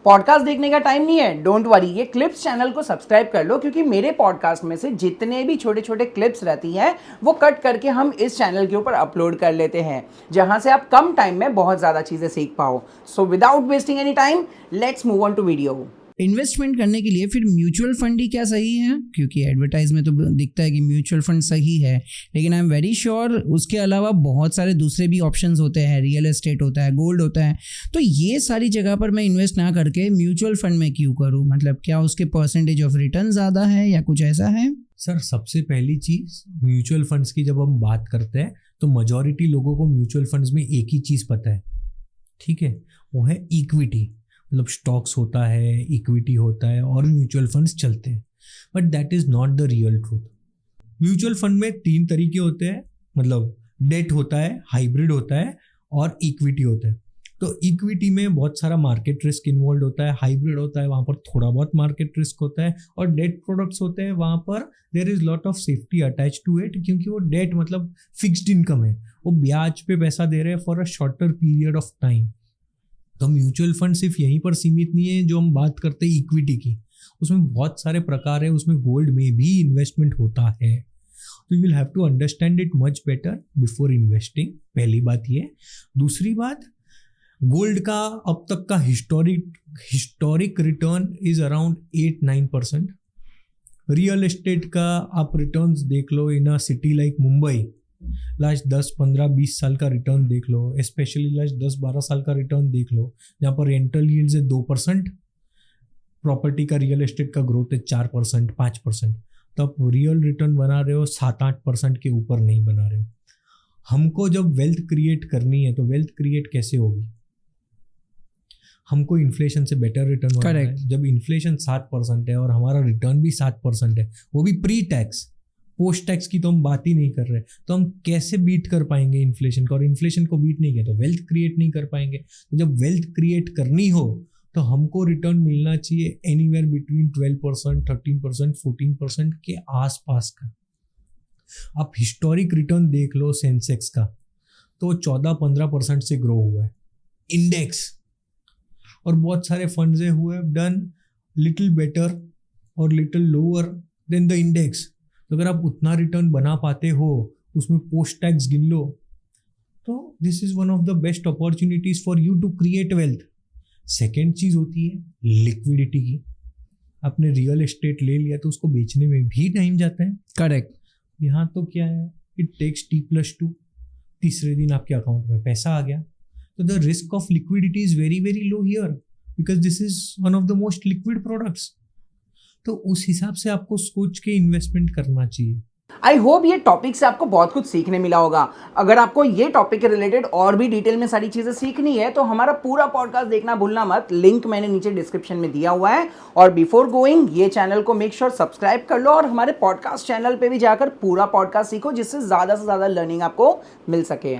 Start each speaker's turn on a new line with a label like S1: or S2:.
S1: Podcast देखने का time नहीं है, डोंट वरी, ये क्लिप्स चैनल को सब्सक्राइब कर लो क्योंकि मेरे पॉडकास्ट में से जितने भी छोटे छोटे क्लिप्स रहती हैं वो कट करके हम इस चैनल के ऊपर अपलोड कर लेते हैं, जहां से आप कम टाइम में बहुत ज़्यादा चीज़ें सीख पाओ। So without wasting any time, let's move on to video.
S2: Investment करने के लिए फिर म्यूचुअल फंड ही क्या सही है? क्योंकि एडवर्टाइज में तो दिखता है कि म्यूचुअल फंड सही है, लेकिन आई एम वेरी श्योर उसके अलावा बहुत सारे दूसरे भी ऑप्शंस होते हैं, रियल एस्टेट होता है, गोल्ड होता है। तो ये सारी जगह पर मैं इन्वेस्ट ना करके म्यूचुअल फंड में क्यों करूँ? मतलब क्या उसके परसेंटेज ऑफ रिटर्न ज़्यादा है या कुछ ऐसा है?
S3: सर, सबसे पहली चीज़ म्यूचुअल फंड्स की जब हम बात करते हैं तो मेजॉरिटी लोगों को म्यूचुअल फंड्स में एक ही चीज़ पता है, ठीक है, वो है इक्विटी। मतलब स्टॉक्स होता है, इक्विटी होता है और म्यूचुअल फंड्स चलते हैं, but that is not the real truth. Mutual fund में 3 तरीके होते हैं, मतलब डेट होता है, हाइब्रिड होता है और इक्विटी होता है। तो इक्विटी में बहुत सारा मार्केट रिस्क इन्वॉल्व होता है, हाइब्रिड होता है वहाँ पर थोड़ा बहुत मार्केट रिस्क होता है, और डेट प्रोडक्ट्स होते हैं वहाँ पर there is lot of safety attach to it, क्योंकि वो डेट मतलब फिक्स्ड इनकम है, वो ब्याज पे पैसा दे रहे हैं for a shorter period of time. तो म्यूचुअल फंड सिर्फ यहीं पर सीमित नहीं है। जो हम बात करते हैं इक्विटी की, उसमें बहुत सारे प्रकार है, उसमें गोल्ड में भी इन्वेस्टमेंट होता है। तो you will have to understand it much better before investing, पहली बात ये। दूसरी बात, गोल्ड का अब तक का historic return is around 8-9%। Real estate का आप रिटर्न्स देख लो in a city like Mumbai, last 10-15-20 साल का रिटर्न देख लो, स्पेशली लास्ट 10-12 साल का रिटर्न देख लो, जहाँ पर रेंटल यील्ड्स है 2%, प्रॉपर्टी का रियल एस्टेट का ग्रोथ है 4%, 5%। तो आप रियल रिटर्न बना रहे हो 7-8% के ऊपर नहीं बना रहे हो। हमको जब वेल्थ क्रिएट करनी है तो वेल्थ क्रिएट कैसे होगी? हमको इन्फ्लेशन से बेटर रिटर्न होना है। जब इन्फ्लेशन 7% है और हमारा रिटर्न भी 7% है, वो भी प्री टैक्स, पोस्ट टैक्स की तो हम बात ही नहीं कर रहे, तो हम कैसे बीट कर पाएंगे इन्फ्लेशन को? और इन्फ्लेशन को बीट नहीं किया तो वेल्थ क्रिएट नहीं कर पाएंगे। तो जब वेल्थ क्रिएट करनी हो तो हमको रिटर्न मिलना चाहिए एनीवेयर बिटवीन 12%, 13%, 14% के आसपास का। आप हिस्टोरिक रिटर्न देख लो सेंसेक्स का, तो 14-15% से ग्रो हुआ है। इंडेक्स और बहुत सारे फंड्स हुए हैव डन लिटिल बेटर और little lower than the index. तो अगर आप उतना रिटर्न बना पाते हो, उसमें पोस्ट टैक्स गिन लो, तो this is one of the best opportunities for you to create wealth. Second चीज होती है लिक्विडिटी की। आपने रियल एस्टेट ले लिया तो उसको बेचने में भी टाइम जाता है।
S2: करेक्ट।
S3: यहाँ तो क्या है, इट टेक्स T+2, तीसरे दिन आपके अकाउंट में पैसा आ गया। तो the risk of liquidity is very very low here, because this is one of the most liquid products. तो उस हिसाब से आपको सोच के इन्वेस्टमेंट करना चाहिए।
S1: आई होप ये टॉपिक से आपको बहुत कुछ सीखने मिला होगा। अगर आपको ये टॉपिक के रिलेटेड और भी डिटेल में सारी चीज़ें सीखनी है तो हमारा पूरा पॉडकास्ट देखना भूलना मत, लिंक मैंने नीचे डिस्क्रिप्शन में दिया हुआ है। और बिफोर गोइंग ये चैनल को मेक श्योर सब्सक्राइब कर लो और हमारे पॉडकास्ट चैनल पे भी जाकर पूरा पॉडकास्ट सीखो, जिससे ज़्यादा से ज़्यादा लर्निंग आपको मिल सके।